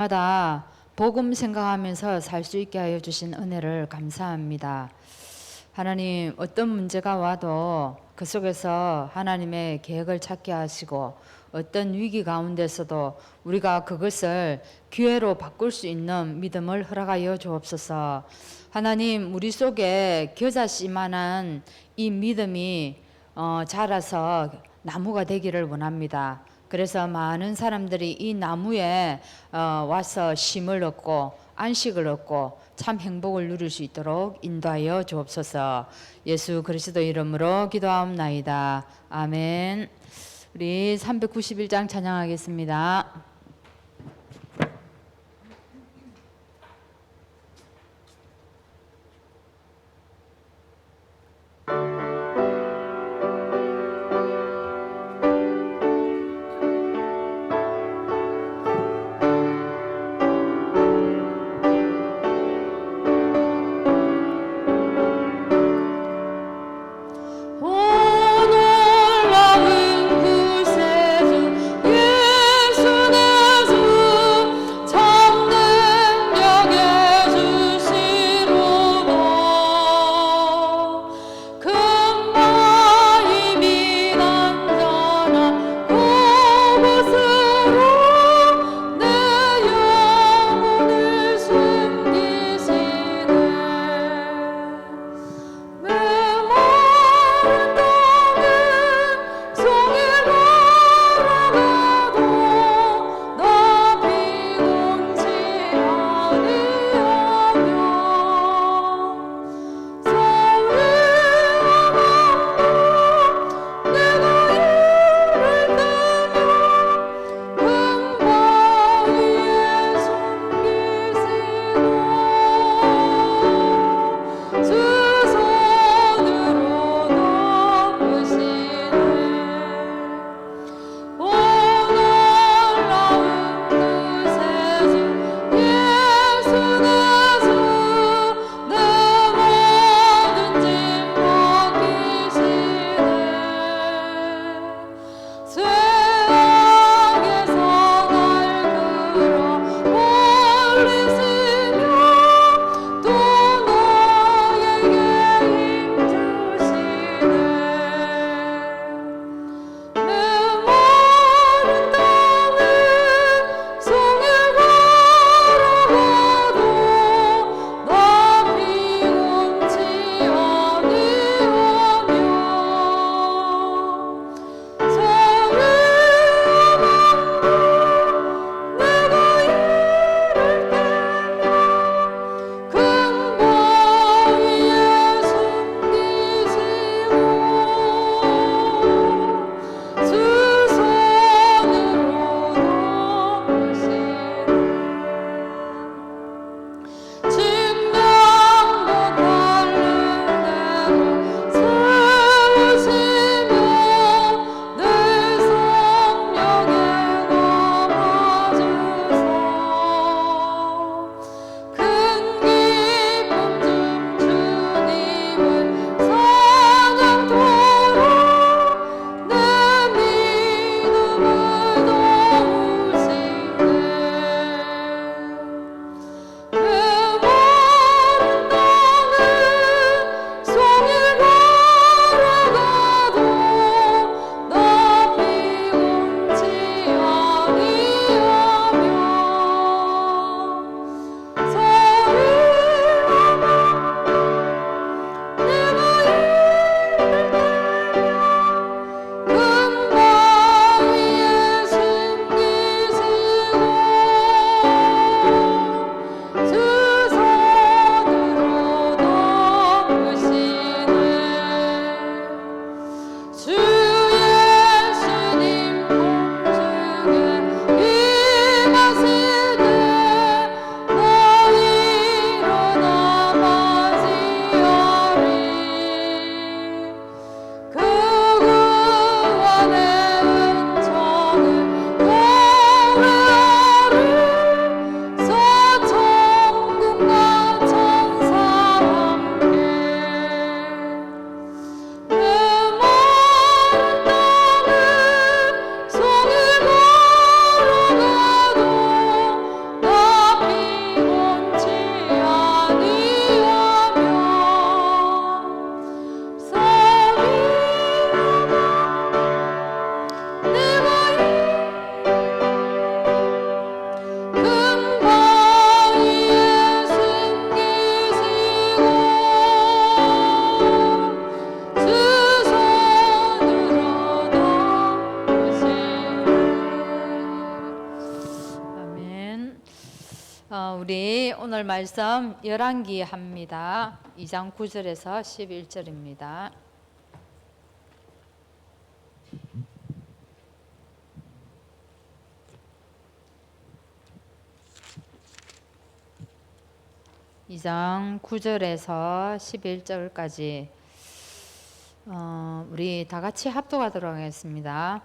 마다 복음 생각하면서 살 수 있게 하여 주신 은혜를 감사합니다. 하나님, 어떤 문제가 와도 그 속에서 하나님의 계획을 찾게 하시고 어떤 위기 가운데서도 우리가 그것을 기회로 바꿀 수 있는 믿음을 허락하여 주옵소서. 하나님, 우리 속에 겨자씨만한 이 믿음이 자라서 나무가 되기를 원합니다. 그래서 많은 사람들이 이 나무에 와서 쉼을 얻고 안식을 얻고 참 행복을 누릴 수 있도록 인도하여 주옵소서. 예수 그리스도 이름으로 기도하옵나이다. 아멘. 우리 391장 찬양하겠습니다. 오늘 마음 구세주 예수 내 우리 오늘 말씀 열왕기 합니다. 2장 9절에서 11절입니다. 이 장 9절에서 11절까지 우리 다 같이 합독하도록 하겠습니다.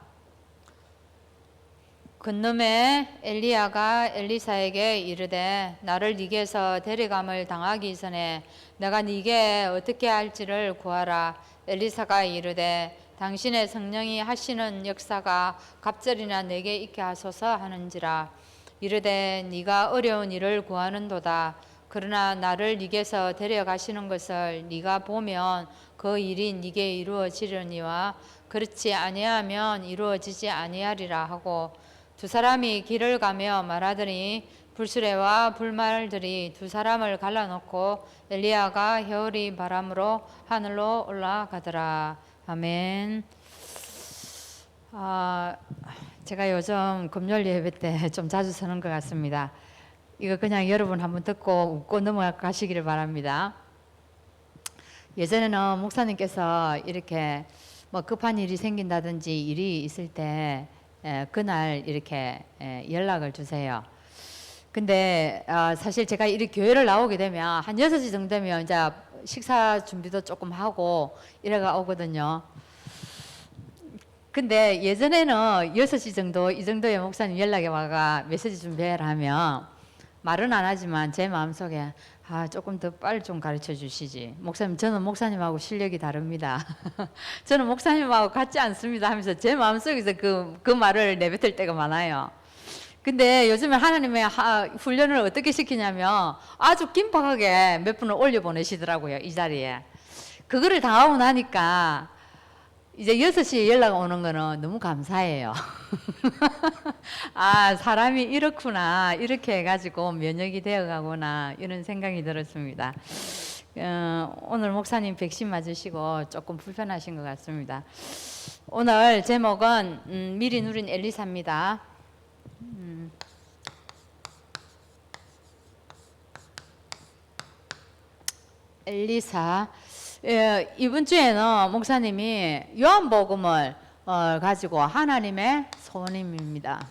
그놈의 엘리야가 엘리사에게 이르되 나를 네게서 데려감을 당하기 전에 내가 네게 어떻게 할지를 구하라. 엘리사가 이르되 당신의 성령이 하시는 역사가 갑절이나 내게 있게 하소서 하는지라. 이르되 네가 어려운 일을 구하는도다. 그러나 나를 네게서 데려가시는 것을 네가 보면 그 일이 네게 이루어지려니와 그렇지 아니하면 이루어지지 아니하리라 하고 두 사람이 길을 가며 말하더니 불수레와 불말들이 두 사람을 갈라놓고 엘리야가 회오리 바람으로 하늘로 올라가더라. 아멘. 제가 요즘 금요일 예배 때 좀 자주 서는 것 같습니다. 이거 그냥 여러분 한번 듣고 웃고 넘어가시기를 바랍니다. 예전에는 목사님께서 이렇게 뭐 급한 일이 생긴다든지 일이 있을 때 그날 이렇게 연락을 주세요. 근데 사실 제가 이렇게 교회를 나오게 되면 한 6시 정도 되면 이제 식사 준비도 조금 하고 이래가 오거든요. 근데 예전에는 6시 정도 이 정도의 목사님 연락이 와가 메시지 준비해라 하면 말은 안 하지만 제 마음속에 조금 더 빨리 좀 가르쳐 주시지. 목사님, 저는 목사님하고 실력이 다릅니다. 저는 목사님하고 같지 않습니다 하면서 제 마음속에서 그 말을 내뱉을 때가 많아요. 근데 요즘에 하나님의 훈련을 어떻게 시키냐면 아주 긴박하게 몇 분을 올려 보내시더라고요, 이 자리에. 그거를 당하고 나니까 이제 6시에 연락 오는 거는 너무 감사해요. 사람이 이렇구나. 이렇게 해가지고 면역이 되어 가구나. 이런 생각이 들었습니다. 오늘 목사님 백신 맞으시고 조금 불편하신 것 같습니다. 오늘 제목은 미리 누린 엘리사입니다. 엘리사. 이번 주에는 목사님이 요한복음을 가지고 하나님의 손님입니다.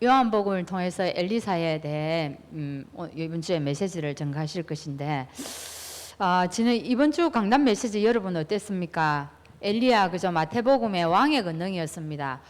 요한복음을 통해서 엘리사에 대해 이번 주에 메시지를 전가하실 것인데 이번 주 강단 메시지 여러분 어땠습니까? 엘리야 그저 마태복음의 왕의 권능이었습니다.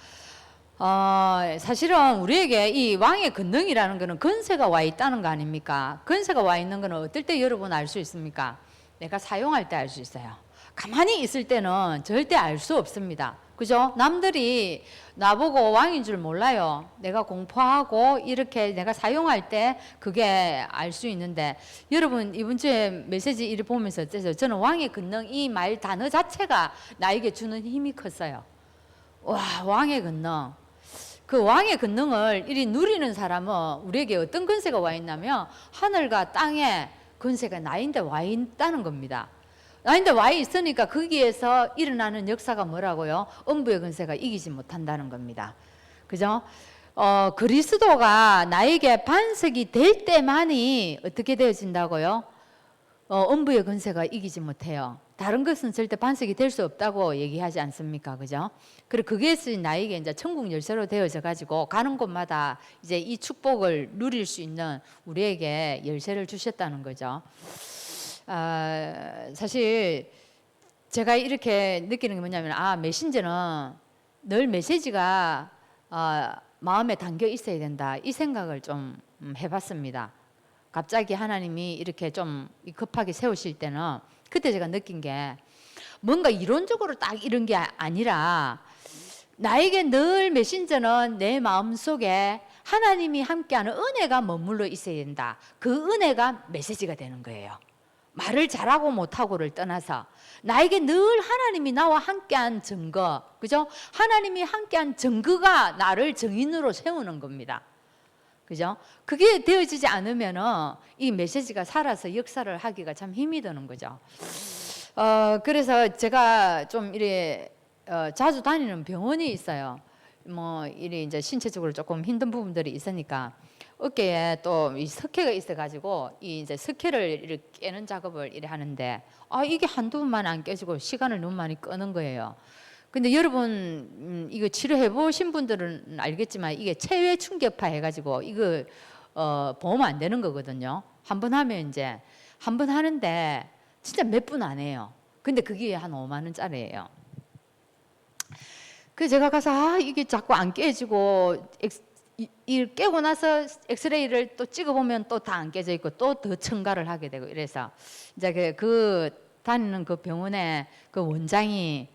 사실은 우리에게 이 왕의 권능이라는 것은 권세가 와 있다는 거 아닙니까? 권세가 와 있는 것은 어떨 때 여러분 알 수 있습니까? 내가 사용할 때 알 수 있어요. 가만히 있을 때는 절대 알 수 없습니다. 그죠? 남들이 나보고 왕인 줄 몰라요. 내가 공포하고 이렇게 내가 사용할 때 그게 알 수 있는데 여러분 이번 주에 메시지 이를 보면서 어땠어요? 저는 왕의 권능 이 말 단어 자체가 나에게 주는 힘이 컸어요. 와, 왕의 권능. 그 왕의 권능을 이리 누리는 사람은 우리에게 어떤 권세가 와 있냐면 하늘과 땅에 권세가 나인데 와 있다는 겁니다. 나인데 와 있으니까 거기에서 일어나는 역사가 뭐라고요? 음부의 권세가 이기지 못한다는 겁니다. 그죠? 그리스도가 나에게 반석이 될 때만이 어떻게 되어진다고요? 음부의 권세가 이기지 못해요. 다른 것은 절대 반석이 될 수 없다고 얘기하지 않습니까? 그죠? 그리고 그것이 나에게 이제 천국 열쇠로 되어져 가지고 가는 곳마다 이제 이 축복을 누릴 수 있는 우리에게 열쇠를 주셨다는 거죠. 사실 제가 이렇게 느끼는 게 뭐냐면 메신저는 늘 메시지가 마음에 담겨 있어야 된다. 이 생각을 좀 해봤습니다. 갑자기 하나님이 이렇게 좀 급하게 세우실 때는 그때 제가 느낀 게 뭔가 이론적으로 딱 이런 게 아니라 나에게 늘 메신저는 내 마음속에 하나님이 함께하는 은혜가 머물러 있어야 된다. 그 은혜가 메시지가 되는 거예요. 말을 잘하고 못하고를 떠나서 나에게 늘 하나님이 나와 함께한 증거, 그죠? 하나님이 함께한 증거가 나를 증인으로 세우는 겁니다. 그죠? 그게 되어지지 않으면은 이 메시지가 살아서 역사를 하기가 참 힘이 드는 거죠. 그래서 제가 좀 이래 자주 다니는 병원이 있어요. 뭐 이리 이제 신체적으로 조금 힘든 부분들이 있으니까 어깨에 또 이 석회가 있어가지고 이 이제 석회를 이렇게 깨는 작업을 이래 하는데 이게 한두 번만 안 깨지고 시간을 너무 많이 끄는 거예요. 근데 여러분 이거 치료해 보신 분들은 알겠지만 이게 체외 충격파 해가지고 이거 보면 안 되는 거거든요. 한 번 하면 이제 한 번 하는데 진짜 몇 분 안 해요. 근데 그게 한 5만 원짜리예요. 그래서 제가 가서 이게 자꾸 안 깨지고 이 깨고 나서 엑스레이를 또 찍어보면 또 다 안 깨져 있고 또 더 첨가를 하게 되고 이래서 이제 그 다니는 그 병원에 그 원장이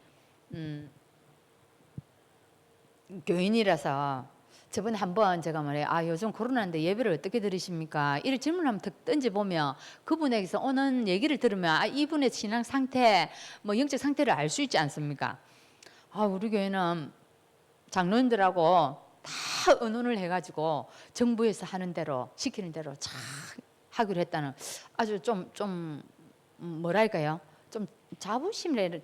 교인이라서 저번에 한번 제가 말해요. 요즘 코로나인데 예배를 어떻게 드리십니까? 이런 질문을 한번 던져보면 그분에게서 오는 얘기를 들으면 이분의 신앙 상태, 뭐 영적 상태를 알 수 있지 않습니까? 우리 교회는 장로님들하고 다 의논을 해가지고 정부에서 하는 대로 시키는 대로 잘 하기로 했다는 아주 좀 뭐랄까요? 좀 자부심은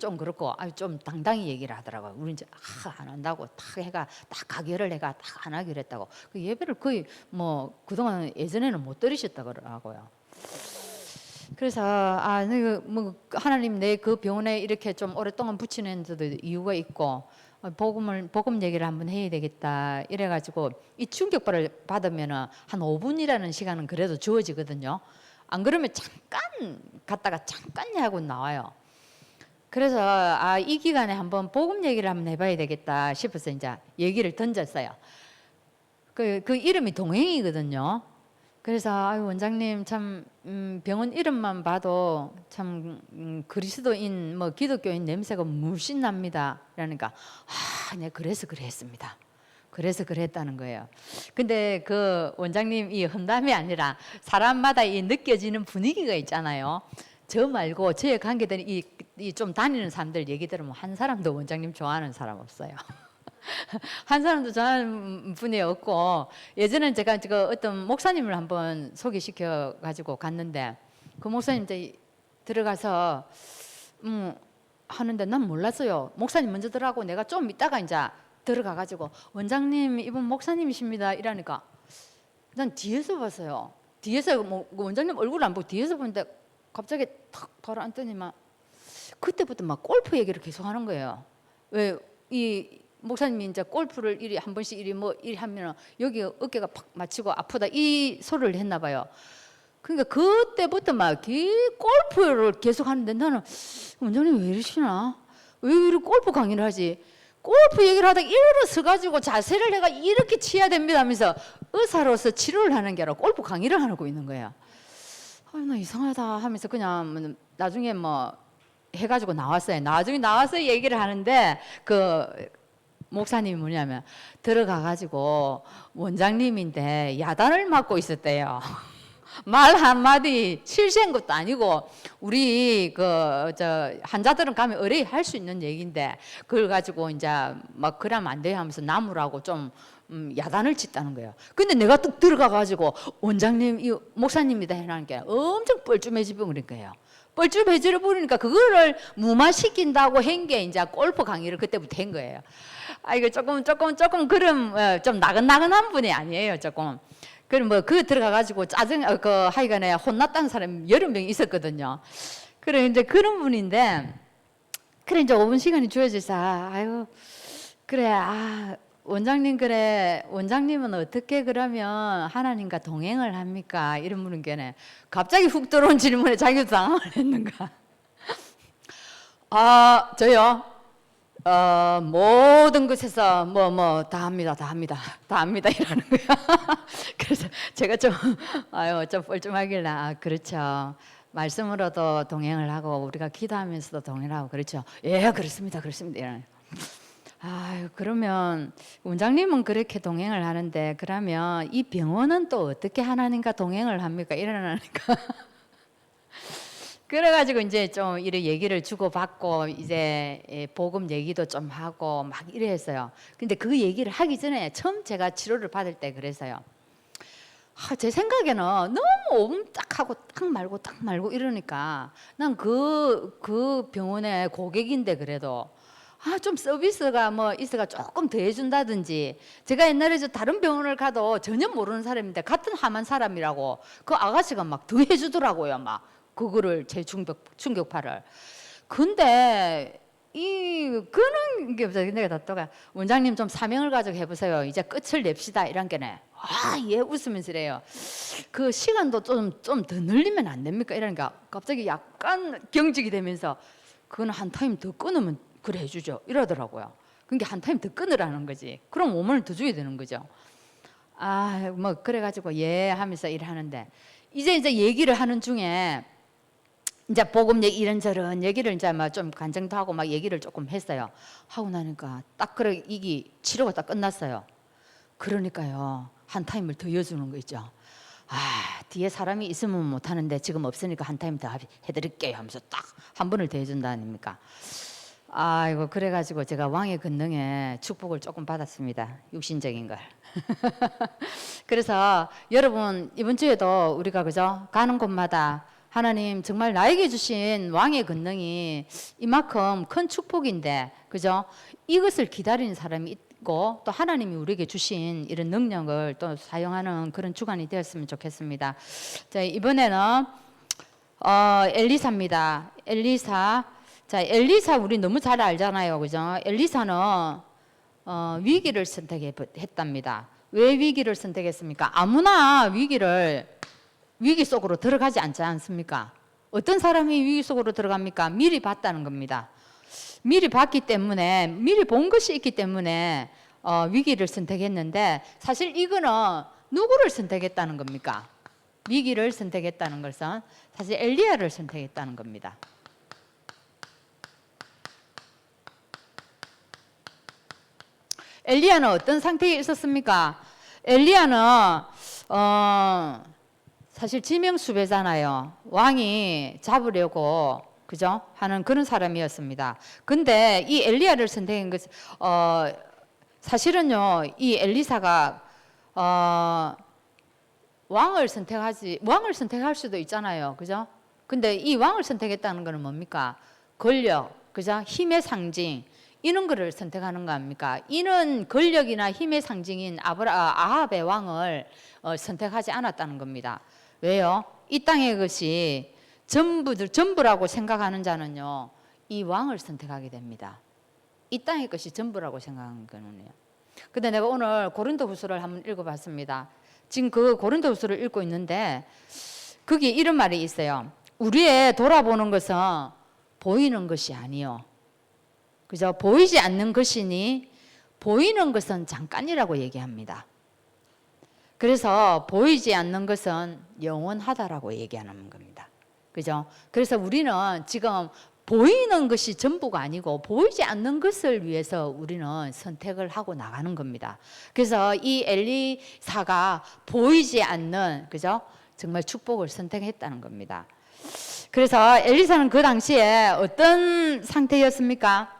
좀 그렇고 좀 당당히 얘기를 하더라고요. 우리 이제 안 한다고 딱 해가 딱 가결을 해가 딱 안 하기로 했다고. 그 예배를 거의 뭐 그동안 예전에는 못 들으셨다 그러더라고요. 그래서 뭐 하나님 내 그 병원에 이렇게 좀 오랫동안 붙이는 데도 이유가 있고 복음 얘기를 한번 해야 되겠다 이래가지고 이 충격파를 받으면은 한 5분이라는 시간은 그래도 주어지거든요. 안 그러면 잠깐 갔다가 잠깐 하고 나와요. 그래서 이 기간에 한번 복음 얘기를 한번 해봐야 되겠다 싶어서 이제 얘기를 던졌어요. 그 이름이 동행이거든요. 그래서 원장님 참 병원 이름만 봐도 참 그리스도인 뭐 기독교인 냄새가 물씬 납니다. 그러니까 네 그래서 그랬습니다. 그래서 그랬다는 거예요. 근데 그 원장님 이 험담이 아니라 사람마다 이 느껴지는 분위기가 있잖아요. 저 말고 저에 관계된 이 좀 다니는 사람들 얘기 들으면 한 사람도 원장님 좋아하는 사람 없어요. 한 사람도 좋아하는 분이 없고 예전에 제가 어떤 목사님을 한번 소개시켜 가지고 갔는데 그 목사님 이제 들어가서 하는데 난 몰랐어요. 목사님 먼저 들어가고 내가 좀 있다가 이제 들어가 가지고 원장님 이분 목사님이십니다 이러니까 난 뒤에서 봤어요. 뒤에서 뭐 원장님 얼굴 안 보고 뒤에서 보는데 갑자기 탁 바로 앉더니만 그때부터 막 골프 얘기를 계속 하는 거예요. 왜 이 목사님이 이제 골프를 이리 한 번씩 이리 하면은 여기 어깨가 팍 맞추고 아프다 이 소리를 했나 봐요. 그러니까 그때부터 막 골프를 계속 하는데 나는 원장님 왜 이러시나? 왜 이렇게 골프 강의를 하지? 골프 얘기를 하다가 일어서가지고 자세를 내가 이렇게 취해야 됩니다 하면서 의사로서 치료를 하는 게 아니라 골프 강의를 하고 있는 거야. 나 이상하다 하면서 그냥 나중에 뭐 해가지고 나왔어요. 나중에 나와서 얘기를 하는데 그 목사님이 뭐냐면 들어가가지고 원장님인데 야단을 맞고 있었대요. 말 한마디 실수한 것도 아니고 우리 환자들은 가면 의뢰 할 수 있는 얘기인데 그걸 가지고 이제 막 그러면 안 돼 하면서 나무라고 좀 야단을 짓다는 거예요. 근데 내가 뚝 들어가가지고 원장님 이 목사님이다 해놓으니까 엄청 뻘쭘해지고 그런 거예요. 뻘쭘해져 버리니까 그거를 무마시킨다고 한 게 이제 골프 강의를 그때부터 한 거예요. 이거 조금 그럼 좀 나긋나긋한 분이 아니에요. 조금. 그럼 뭐 그 들어가가지고 하여간에 혼났다는 사람이 여러 명 있었거든요. 그래 이제 그런 분인데 그래 이제 5분 시간이 주어져서 그래 원장님 그래 원장님은 어떻게 그러면 하나님과 동행을 합니까? 이런 분은 게네 갑자기 훅 들어온 질문에 자기도 당황을 했는가? 저요. 모든 것에서 다 합니다 이러는 거야. 그래서 제가 좀 뻘쭘하길래 그렇죠. 말씀으로도 동행을 하고 우리가 기도하면서도 동행을 하고 그렇죠. 예 그렇습니다 이러는. 그러면 원장님은 그렇게 동행을 하는데 그러면 이 병원은 또 어떻게 하나님과 동행을 합니까? 이러니까 그래가지고 이제 좀 이런 얘기를 주고받고 이제 복음 얘기도 좀 하고 막 이래 했어요. 근데 그 얘기를 하기 전에 처음 제가 치료를 받을 때 그래서요. 제 생각에는 너무 옴딱하고 딱 말고 이러니까 난 그 병원의 고객인데 그래도 좀 서비스가 뭐 있어가 조금 더 해준다든지. 제가 옛날에 저 다른 병원을 가도 전혀 모르는 사람인데 같은 함한 사람이라고 그 아가씨가 막 더 해주더라고요. 막 그거를 제 충격파를. 근데 그는 게 없어요. 내가 또 원장님 좀 사명을 가지고 해보세요. 이제 끝을 냅시다 이런 게네. 예, 웃으면서 이래요. 그 시간도 좀 더 늘리면 안 됩니까? 이러니까 갑자기 약간 경직이 되면서 그건 한 타임 더 끊으면 그래 해주죠. 이러더라고요. 그게 한 타임 더 끊으라는 거지. 그럼 5만원 더 줘야 되는 거죠. 뭐 그래가지고 예 하면서 일하는데 이제 얘기를 하는 중에 이제 복음 얘기 이런저런 얘기를 이제 막 좀 간증도 하고 막 얘기를 조금 했어요. 하고 나니까 딱 그래 이게 치료가 딱 끝났어요. 그러니까요 한 타임을 더 이어주는 거 있죠. 뒤에 사람이 있으면 못하는데 지금 없으니까 한 타임 더 해드릴게요 하면서 딱 한 번을 더 해준다 아닙니까? 이거 그래가지고 제가 왕의 권능에 축복을 조금 받았습니다. 육신적인 걸. 그래서 여러분 이번 주에도 우리가 그죠 가는 곳마다 하나님 정말 나에게 주신 왕의 권능이 이만큼 큰 축복인데 그죠 이것을 기다리는 사람이 있고 또 하나님이 우리에게 주신 이런 능력을 또 사용하는 그런 주간이 되었으면 좋겠습니다. 자, 이번에는 엘리사입니다. 엘리사. 자, 엘리사 우리 너무 잘 알잖아요. 그죠? 엘리사는 위기를 선택했답니다. 왜 위기를 선택했습니까? 아무나 위기 속으로 들어가지 않지 않습니까? 어떤 사람이 위기 속으로 들어갑니까? 미리 봤다는 겁니다. 미리 봤기 때문에 미리 본 것이 있기 때문에 위기를 선택했는데 사실 이거는 누구를 선택했다는 겁니까? 위기를 선택했다는 것은 사실 엘리야를 선택했다는 겁니다. 엘리야는 어떤 상태에 있었습니까? 엘리야는 사실 지명수배잖아요. 왕이 잡으려고 그죠? 하는 그런 사람이었습니다. 근데 이 엘리야를 선택한 것 사실은요. 이 엘리사가 왕을 선택할 수도 있잖아요. 그죠? 근데 이 왕을 선택했다는 것은 뭡니까? 권력, 그죠? 힘의 상징 이런 거를 선택하는 거 아닙니까? 이는 권력이나 힘의 상징인 아합의 왕을 선택하지 않았다는 겁니다. 왜요? 이 땅의 것이 전부라고 생각하는 자는요, 이 왕을 선택하게 됩니다. 이 땅의 것이 전부라고 생각하는 거는요. 근데 내가 오늘 고린도후서를 한번 읽어봤습니다. 지금 그 고린도후서를 읽고 있는데 거기 이런 말이 있어요. 우리의 돌아보는 것은 보이는 것이 아니요. 그죠? 보이지 않는 것이니 보이는 것은 잠깐이라고 얘기합니다. 그래서 보이지 않는 것은 영원하다라고 얘기하는 겁니다. 그죠? 그래서 우리는 지금 보이는 것이 전부가 아니고 보이지 않는 것을 위해서 우리는 선택을 하고 나가는 겁니다. 그래서 이 엘리사가 보이지 않는 그죠? 정말 축복을 선택했다는 겁니다. 그래서 엘리사는 그 당시에 어떤 상태였습니까?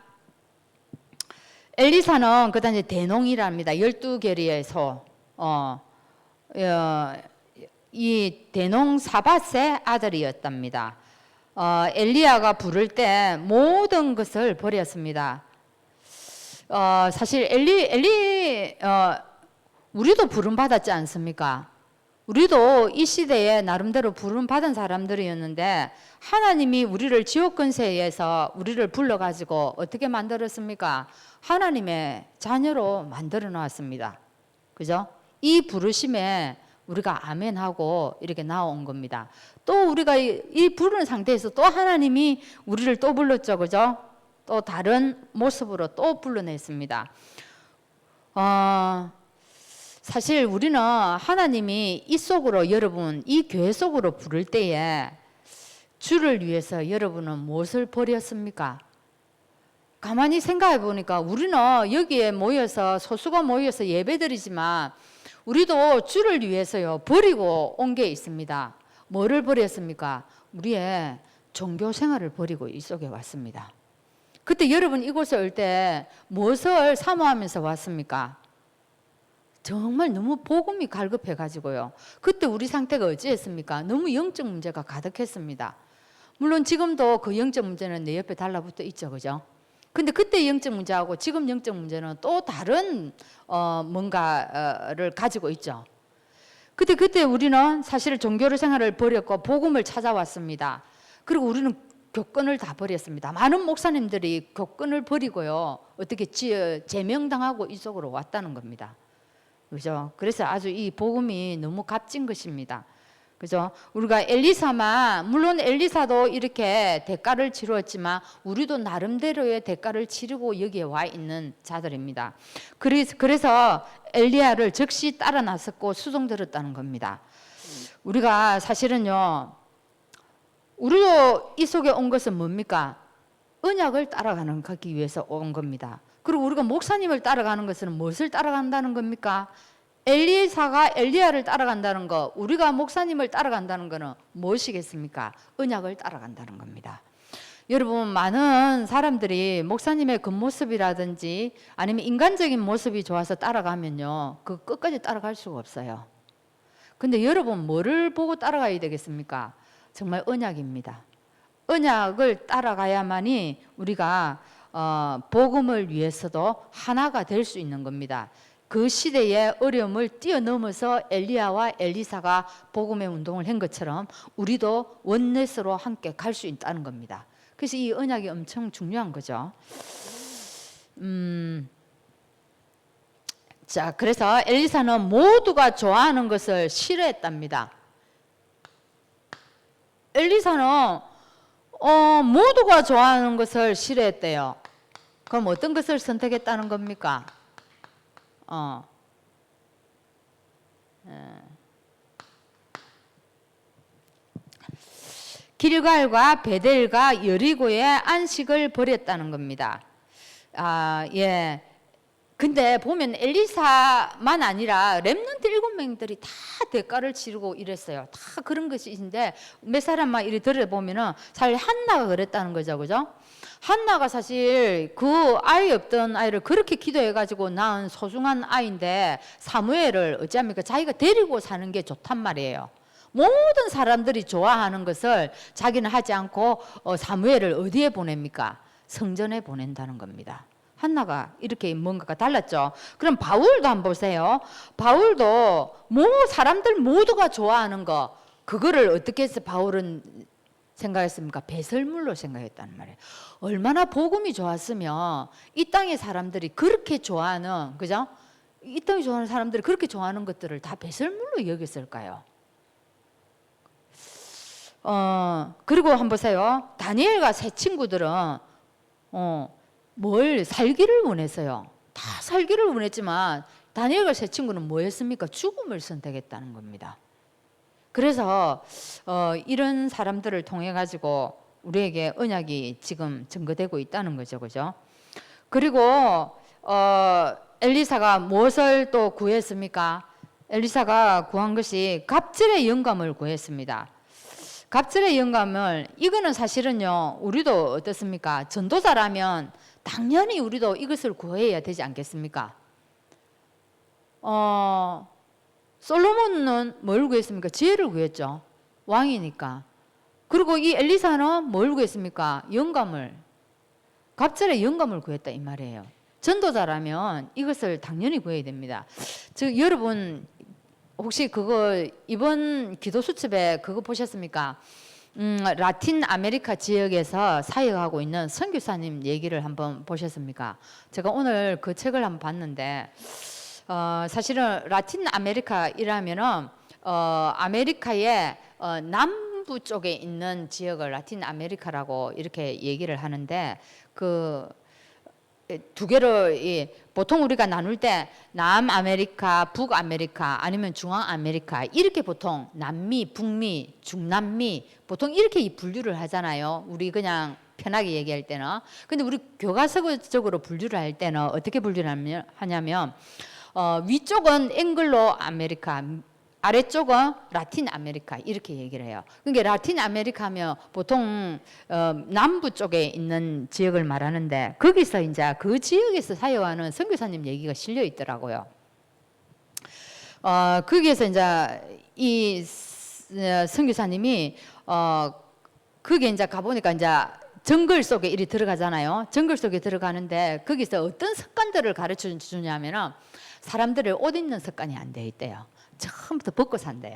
엘리사는 그 당시에 대농이랍니다. 12계리의 소. 이 대농 사밧의 아들이었답니다. 엘리야가 부를 때 모든 것을 버렸습니다. 사실 우리도 부름 받았지 않습니까? 우리도 이 시대에 나름대로 부름 받은 사람들이었는데 하나님이 우리를 지옥 권세에서 우리를 불러가지고 어떻게 만들었습니까? 하나님의 자녀로 만들어 놨습니다. 그죠? 이 부르심에 우리가 아멘하고 이렇게 나온 겁니다. 또 우리가 이 부르는 상태에서 또 하나님이 우리를 또 불렀죠. 그죠? 또 다른 모습으로 또 불러냈습니다. 사실 우리는 하나님이 이 속으로 여러분 이 교회 속으로 부를 때에 주를 위해서 여러분은 무엇을 버렸습니까? 가만히 생각해 보니까 우리는 여기에 모여서 소수가 모여서 예배드리지만 우리도 주를 위해서요 버리고 온 게 있습니다. 뭐를 버렸습니까? 우리의 종교 생활을 버리고 이 속에 왔습니다. 그때 여러분 이곳에 올 때 무엇을 사모하면서 왔습니까? 정말 너무 복음이 갈급해 가지고요. 그때 우리 상태가 어찌했습니까? 너무 영적 문제가 가득했습니다. 물론 지금도 그 영적 문제는 내 옆에 달라붙어 있죠. 그죠? 근데 그때 영적 문제하고 지금 영적 문제는 또 다른 뭔가를 가지고 있죠. 그때 우리는 사실 종교 생활을 버렸고 복음을 찾아왔습니다. 그리고 우리는 교권을 다 버렸습니다. 많은 목사님들이 교권을 버리고요. 어떻게 제명당하고 이 속으로 왔다는 겁니다. 그죠? 그래서 아주 이 복음이 너무 값진 것입니다. 그죠? 우리가 물론 엘리사도 이렇게 대가를 치루었지만 우리도 나름대로의 대가를 치르고 여기에 와 있는 자들입니다. 그래서 엘리야를 즉시 따라 나섰고 수종들었다는 겁니다. 우리가 사실은요, 우리도 이 속에 온 것은 뭡니까? 언약을 따라가기 위해서 온 겁니다. 그리고 우리가 목사님을 따라가는 것은 무엇을 따라간다는 겁니까? 엘리사가 엘리야를 따라간다는 거, 우리가 목사님을 따라간다는 것은 무엇이겠습니까? 언약을 따라간다는 겁니다. 여러분, 많은 사람들이 목사님의 겉모습이라든지 아니면 인간적인 모습이 좋아서 따라가면요, 그 끝까지 따라갈 수가 없어요. 근데 여러분, 뭐를 보고 따라가야 되겠습니까? 정말 언약입니다. 언약을 따라가야만이 우리가 복음을 위해서도 하나가 될 수 있는 겁니다. 그 시대의 어려움을 뛰어넘어서 엘리야와 엘리사가 복음의 운동을 한 것처럼 우리도 원넷으로 함께 갈 수 있다는 겁니다. 그래서 이 언약이 엄청 중요한 거죠. 자, 그래서 엘리사는 모두가 좋아하는 것을 싫어했답니다. 엘리사는 모두가 좋아하는 것을 싫어했대요. 그럼 어떤 것을 선택했다는 겁니까? 길갈과 베델과 여리고의 안식을 버렸다는 겁니다. 예. 근데 보면 엘리사만 아니라 렘넌트 7명들이 다 대가를 치르고 이랬어요. 다 그런 것인데 몇 사람만 이리 들어보면은 사실 한나가 그랬다는 거죠. 그죠? 한나가 사실 그 아이 없던 아이를 그렇게 기도해가지고 낳은 소중한 아이인데 사무엘을 어찌합니까? 자기가 데리고 사는 게 좋단 말이에요. 모든 사람들이 좋아하는 것을 자기는 하지 않고 사무엘을 어디에 보냅니까? 성전에 보낸다는 겁니다. 한나가 이렇게 뭔가가 달랐죠. 그럼 바울도 한번 보세요. 바울도 사람들 모두가 좋아하는 거, 그거를 어떻게 해서 바울은 생각했습니까? 배설물로 생각했단 말이에요. 얼마나 복음이 좋았으면 이 땅의 사람들이 그렇게 좋아하는, 그죠? 이 땅에 좋아하는 사람들이 그렇게 좋아하는 것들을 다 배설물로 여겼을까요? 그리고 한번 보세요. 다니엘과 세 친구들은 뭘 살기를 원했어요. 다 살기를 원했지만 다니엘과 세 친구는 뭐 했습니까? 죽음을 선택했다는 겁니다. 그래서 이런 사람들을 통해 가지고 우리에게 언약이 지금 증거되고 있다는 거죠. 그죠? 그리고 엘리사가 무엇을 또 구했습니까? 엘리사가 구한 것이 갑절의 영감을 구했습니다. 갑절의 영감을, 이거는 사실은요, 우리도 어떻습니까? 전도자라면 당연히 우리도 이것을 구해야 되지 않겠습니까? 솔로몬은 뭘 구했습니까? 지혜를 구했죠. 왕이니까. 그리고 이 엘리사는 뭘 구했습니까? 영감을. 갑절의 영감을 구했다 이 말이에요. 전도자라면 이것을 당연히 구해야 됩니다. 즉 여러분 혹시 그거 이번 기도 수첩에 그거 보셨습니까? 라틴 아메리카 지역에서 사역하고 있는 선교사님 얘기를 한번 보셨습니까? 제가 오늘 그 책을 한번 봤는데 사실은 라틴 아메리카이라면은 아메리카의 남부 쪽에 있는 지역을 라틴 아메리카라고 이렇게 얘기를 하는데 그 두 개로 보통 우리가 나눌 때 남아메리카, 북아메리카 아니면 중앙아메리카 이렇게 보통 남미, 북미, 중남미 보통 이렇게 분류를 하잖아요. 우리 그냥 편하게 얘기할 때는. 근데 우리 교과서적으로 분류를 할 때는 어떻게 분류를 하냐면 위쪽은 앵글로 아메리카, 아래쪽은 라틴 아메리카 이렇게 얘기를 해요. 그러니까 라틴 아메리카 하면 보통 남부 쪽에 있는 지역을 말하는데 거기서 이제 그 지역에서 사역하는 선교사님 얘기가 실려 있더라고요. 거기에서 이제 이 선교사님이 거기에 이제 가보니까 이제 정글 속에 이리 들어가잖아요. 정글 속에 들어가는데 거기서 어떤 습관들을 가르쳐 주냐면은 사람들의 옷 입는 습관이 안 돼 있대요. 처음부터 벗고 산대요.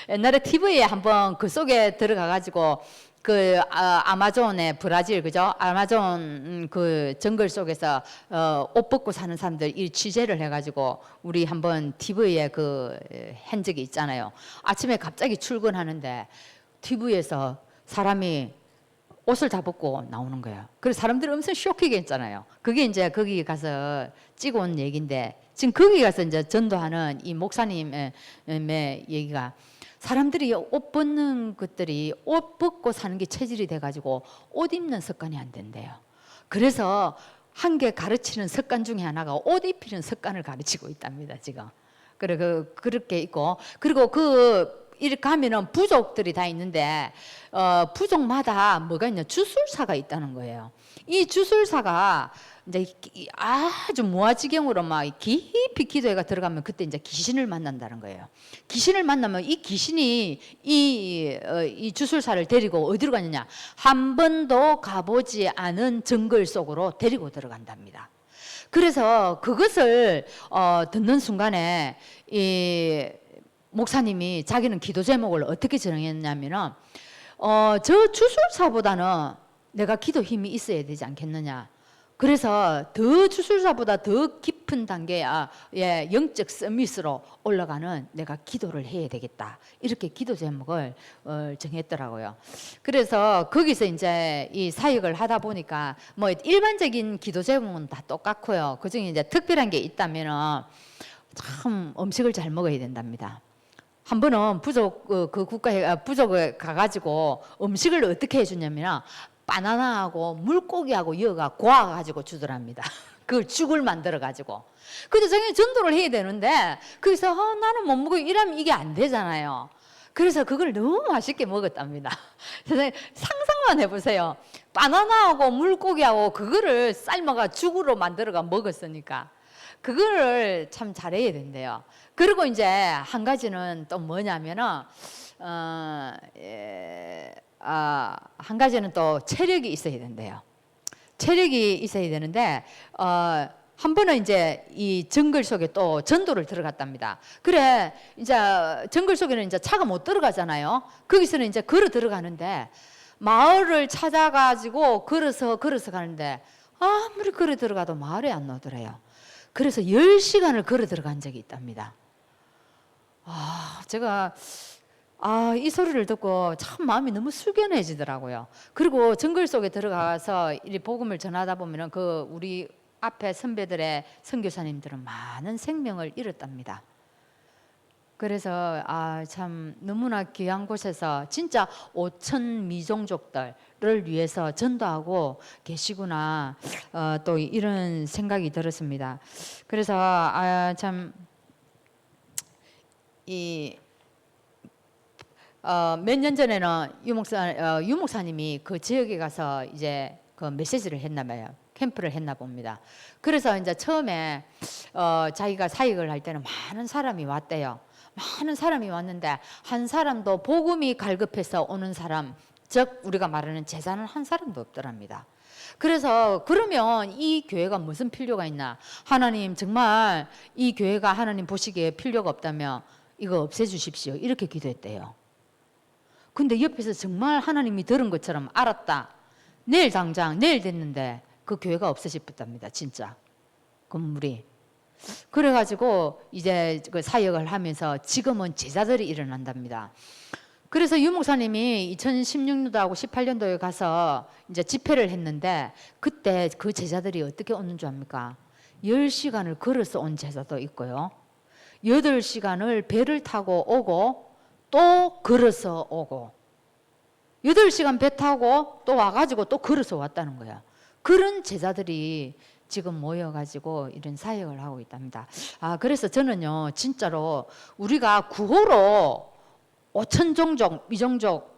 옛날에 TV에 한번 그 속에 들어가 가지고 그 아마존의 브라질 그죠? 아마존 그 정글 속에서 옷 벗고 사는 사람들 이 취재를 해가지고 우리 한번 TV에 그 한 적이 있잖아요. 아침에 갑자기 출근하는데 TV에서 사람이 옷을 다 벗고 나오는 거예요. 그래서 사람들이 엄청 쇼킹했잖아요. 그게 이제 거기 가서 찍어 온 얘기인데 지금 거기 가서 이제 전도하는 이 목사님의 얘기가 사람들이 옷 벗는 것들이 옷 벗고 사는 게 체질이 돼가지고 옷 입는 습관이 안 된대요. 그래서 한 개 가르치는 습관 중에 하나가 옷 입히는 습관을 가르치고 있답니다. 지금. 그렇게 있고 그리고 이렇게 가면은 부족들이 다 있는데 부족마다 뭐가 있냐 주술사가 있다는 거예요. 이 주술사가 이제 아주 무아지경으로 막 깊이 기도회가 들어가면 그때 이제 귀신을 만난다는 거예요. 귀신을 만나면 이 귀신이 이 주술사를 데리고 어디로 가느냐 한 번도 가보지 않은 정글 속으로 데리고 들어간답니다. 그래서 그것을 듣는 순간에 이 목사님이 자기는 기도 제목을 어떻게 정했냐면은 저 주술사보다는 내가 기도 힘이 있어야 되지 않겠느냐. 그래서 더 주술사보다 더 깊은 단계의 영적 서밋으로 올라가는 내가 기도를 해야 되겠다. 이렇게 기도 제목을 정했더라고요. 그래서 거기서 이제 이 사역을 하다 보니까 뭐 일반적인 기도 제목은 다 똑같고요. 그중에 이제 특별한 게 있다면은 참 음식을 잘 먹어야 된답니다. 한 번은 부족에 가가지고 음식을 어떻게 해주냐면 바나나하고 물고기하고 여가 고아가지고 주더랍니다. 그걸 죽을 만들어가지고. 근데 저기 전도를 해야 되는데 거기서 나는 못 먹고 이러면 이게 안 되잖아요. 그래서 그걸 너무 맛있게 먹었답니다. 세상에 상상만 해보세요. 바나나하고 물고기하고 그거를 삶아가 죽으로 만들어가 먹었으니까. 그거를 참 잘해야 된대요. 그리고 이제 한 가지는 또 뭐냐면은 한 가지는 또 체력이 있어야 된대요. 체력이 있어야 되는데 한 번은 이제 이 정글 속에 또 전도를 들어갔답니다. 그래 이제 정글 속에는 이제 차가 못 들어가잖아요. 거기서는 이제 걸어 들어가는데 마을을 찾아가지고 걸어서 가는데 아무리 걸어 들어가도 마을에 안 오더래요. 그래서 10시간을 걸어 들어간 적이 있답니다. 제가 이 소리를 듣고 참 마음이 너무 숙연해지더라고요. 그리고 정글 속에 들어가서 이 복음을 전하다 보면은 우리 앞에 선배들의 선교사님들은 많은 생명을 잃었답니다. 그래서 참 너무나 귀한 곳에서 진짜 5천 미종족들을 위해서 전도하고 계시구나 또 이런 생각이 들었습니다. 그래서 참 몇 년 전에는 유 목사님이 그 지역에 가서 이제 그 메시지를 했나 봐요. 캠프를 했나 봅니다. 그래서 이제 처음에 자기가 사역을 할 때는 많은 사람이 왔대요. 많은 사람이 왔는데 한 사람도 복음이 갈급해서 오는 사람, 즉 우리가 말하는 제자는 한 사람도 없더랍니다. 그래서 그러면 이 교회가 무슨 필요가 있나? 하나님 정말 이 교회가 하나님 보시기에 필요가 없다면 이거 없애주십시오. 이렇게 기도했대요. 근데 옆에서 정말 하나님이 들은 것처럼 알았다. 내일 됐는데 그 교회가 없어졌답니다. 진짜 건물이. 그래가지고 이제 그 사역을 하면서 지금은 제자들이 일어난답니다. 그래서 유 목사님이 2016년도하고 18년도에 가서 이제 집회를 했는데 그때 그 제자들이 어떻게 오는 줄 압니까? 10시간을 걸어서 온 제자도 있고요. 8시간을 배를 타고 오고 또 걸어서 오고 8시간 배 타고 또 와가지고 또 걸어서 왔다는 거야. 그런 제자들이 지금 모여가지고 이런 사역을 하고 있답니다. 그래서 저는요 진짜로 우리가 구호로 5천 종족, 미종족,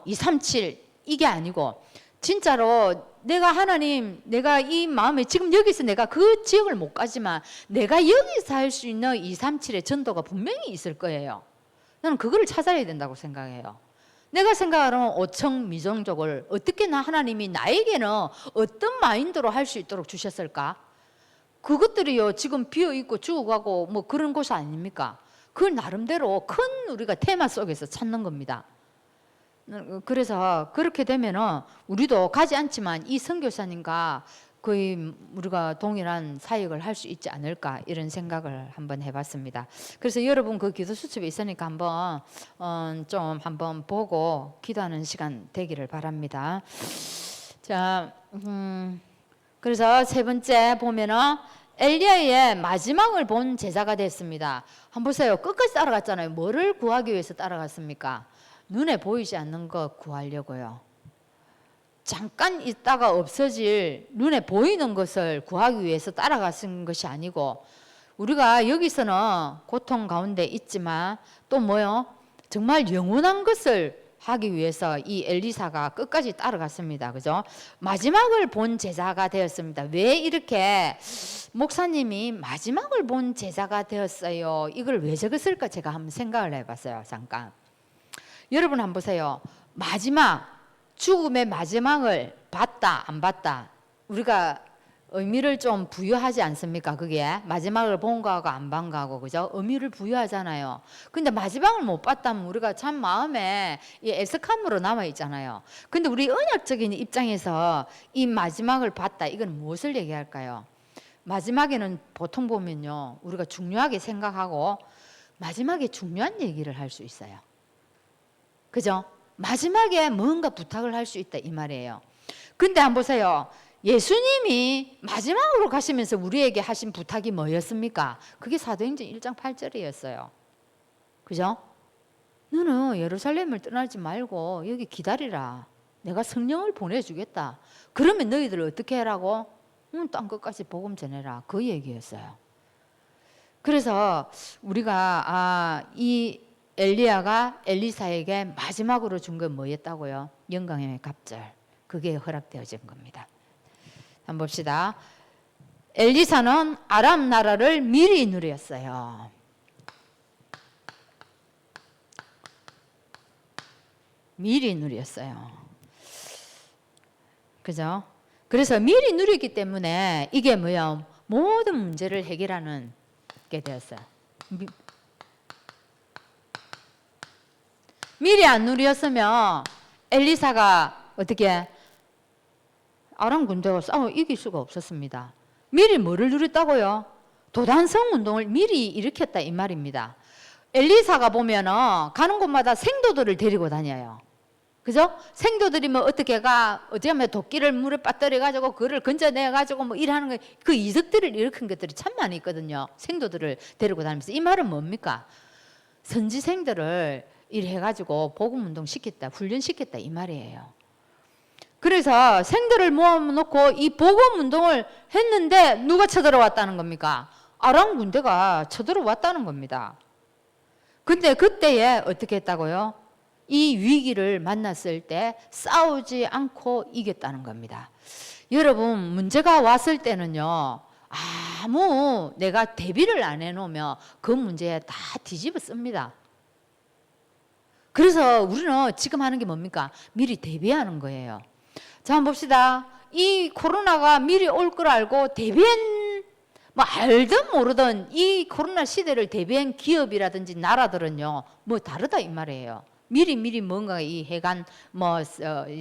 237 이게 아니고 진짜로 내가 이 마음에 지금 여기서 내가 그 지역을 못 가지만 내가 여기서 할 수 있는 237의 전도가 분명히 있을 거예요. 나는 그거를 찾아야 된다고 생각해요. 내가 생각하는 오청 미종족을 어떻게 하나님이 나에게는 어떤 마인드로 할 수 있도록 주셨을까? 그것들이요 지금 비어있고 죽어가고 뭐 그런 곳이 아닙니까? 그걸 나름대로 큰 우리가 테마 속에서 찾는 겁니다. 그래서 그렇게 되면은 우리도 가지 않지만 이 선교사님과 거의 우리가 동일한 사역을 할 수 있지 않을까 이런 생각을 한번 해봤습니다. 그래서 여러분 그 기도 수첩에 있으니까 한번 좀 한번 보고 기도하는 시간 되기를 바랍니다. 자, 그래서 세 번째 보면은 엘리야의 마지막을 본 제자가 됐습니다. 한번 보세요. 끝까지 따라갔잖아요. 뭐를 구하기 위해서 따라갔습니까? 눈에 보이지 않는 것 구하려고요. 잠깐 있다가 없어질 눈에 보이는 것을 구하기 위해서 따라갔은 것이 아니고 우리가 여기서는 고통 가운데 있지만 또 뭐요? 정말 영원한 것을 하기 위해서 이 엘리사가 끝까지 따라갔습니다. 그죠? 마지막을 본 제자가 되었습니다. 왜 이렇게 목사님이 마지막을 본 제자가 되었어요? 이걸 왜 적었을까? 제가 한번 생각을 해봤어요. 잠깐. 여러분 한번 보세요. 마지막 죽음의 마지막을 봤다 안 봤다 우리가 의미를 좀 부여하지 않습니까? 그게 마지막을 본 거하고 안 본 거하고 그죠? 의미를 부여하잖아요. 근데 마지막을 못 봤다면 우리가 참 마음에 이 애석함으로 남아 있잖아요. 근데 우리 언약적인 입장에서 이 마지막을 봤다 이건 무엇을 얘기할까요? 마지막에는 보통 보면요 우리가 중요하게 생각하고 마지막에 중요한 얘기를 할 수 있어요. 그죠? 마지막에 뭔가 부탁을 할 수 있다 이 말이에요. 근데 한번 보세요. 예수님이 마지막으로 가시면서 우리에게 하신 부탁이 뭐였습니까? 그게 사도행전 1장 8절이었어요. 그죠? 너는 예루살렘을 떠나지 말고 여기 기다리라. 내가 성령을 보내주겠다. 그러면 너희들 어떻게 해라고? 땅 끝까지 복음 전해라. 그 얘기였어요. 그래서 우리가 이 엘리야가 엘리사에게 마지막으로 준 건 뭐였다고요? 영광의 갑절. 그게 허락되어진 겁니다. 한번 봅시다. 엘리사는 아람 나라를 미리 누렸어요. 미리 누렸어요. 그죠? 그래서 미리 누렸기 때문에 이게 뭐야? 모든 문제를 해결하는 게 되었어요. 미리 안 누렸으면 엘리사가 어떻게 아람 군대가 싸워 이길 수가 없었습니다. 미리 뭐를 누렸다고요? 도단성 운동을 미리 일으켰다 이 말입니다. 엘리사가 보면은 가는 곳마다 생도들을 데리고 다녀요. 그죠? 생도들이면 어떻게 가? 어쩌면 도끼를 물에 빠뜨려 가지고 그를 건져내 가지고 뭐 일하는 거 그 이적들을 일으킨 것들이 참 많이 있거든요. 생도들을 데리고 다니면서 이 말은 뭡니까? 선지생들을 일해가지고 복음운동 시켰다, 훈련시켰다 이 말이에요. 그래서 생들을 모아놓고 이 복음운동을 했는데 누가 쳐들어왔다는 겁니까? 아람 군대가 쳐들어왔다는 겁니다. 근데 그때에 어떻게 했다고요? 이 위기를 만났을 때 싸우지 않고 이겼다는 겁니다. 여러분 문제가 왔을 때는요 아무 내가 대비를 안 해놓으면 그 문제에 다 뒤집어 씁니다. 그래서 우리는 지금 하는 게 뭡니까? 미리 대비하는 거예요. 자, 한번 봅시다. 이 코로나가 미리 올 걸 알고 대비한, 뭐 알든 모르든 이 코로나 시대를 대비한 기업이라든지 나라들은요, 뭐 다르다 이 말이에요. 미리 뭔가 이 해간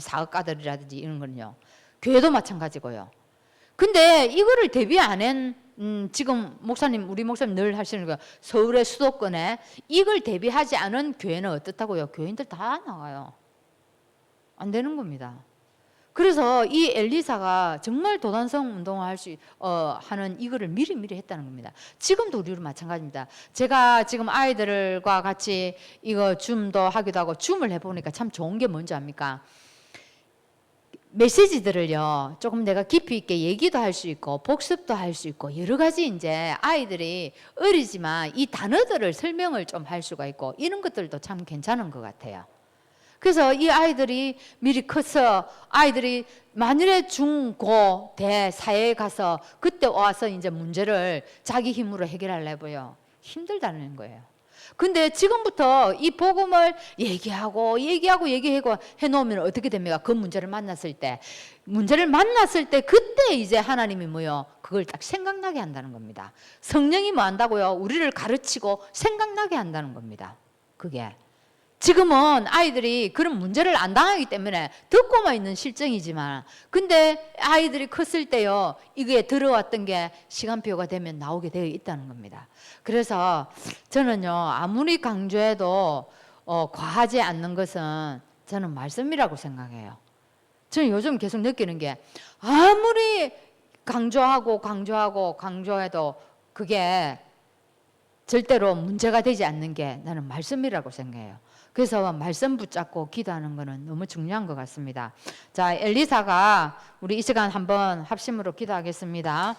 사업가들이라든지 이런 거는요. 교회도 마찬가지고요. 근데 이거를 대비 안 한 지금 목사님 우리 목사님 늘 하시는 거 서울의 수도권에 이걸 대비하지 않은 교회는 어떻다고요? 교인들 다 나가요. 안 되는 겁니다. 그래서 이 엘리사가 정말 도단성 운동을 할 수 하는 이거를 미리 했다는 겁니다. 지금도 우리도 마찬가지입니다. 제가 지금 아이들과 같이 이거 줌도 하기도 하고 줌을 해보니까 참 좋은 게 뭔지 압니까? 메시지들을요 조금 내가 깊이 있게 얘기도 할 수 있고 복습도 할 수 있고 여러 가지 이제 아이들이 어리지만 이 단어들을 설명을 좀 할 수가 있고 이런 것들도 참 괜찮은 것 같아요. 그래서 이 아이들이 미리 커서 아이들이 만일에 중, 고, 대, 사회에 가서 그때 와서 이제 문제를 자기 힘으로 해결하려고요 힘들다는 거예요. 근데 지금부터 이 복음을 얘기하고 해놓으면 어떻게 됩니까? 그 문제를 만났을 때 그때 이제 하나님이 뭐요? 그걸 딱 생각나게 한다는 겁니다. 성령이 뭐 한다고요? 우리를 가르치고 생각나게 한다는 겁니다. 그게 지금은 아이들이 그런 문제를 안 당하기 때문에 듣고만 있는 실정이지만, 근데 아이들이 컸을 때요, 이게 들어왔던 게 시간표가 되면 나오게 되어 있다는 겁니다. 그래서 저는요, 아무리 강조해도 과하지 않는 것은 저는 말씀이라고 생각해요. 저는 요즘 계속 느끼는 게, 아무리 강조해도 그게 절대로 문제가 되지 않는 게 나는 말씀이라고 생각해요. 그래서 말씀 붙잡고 기도하는 것은 너무 중요한 것 같습니다. 자, 엘리사가 우리 이 시간 한번 합심으로 기도하겠습니다.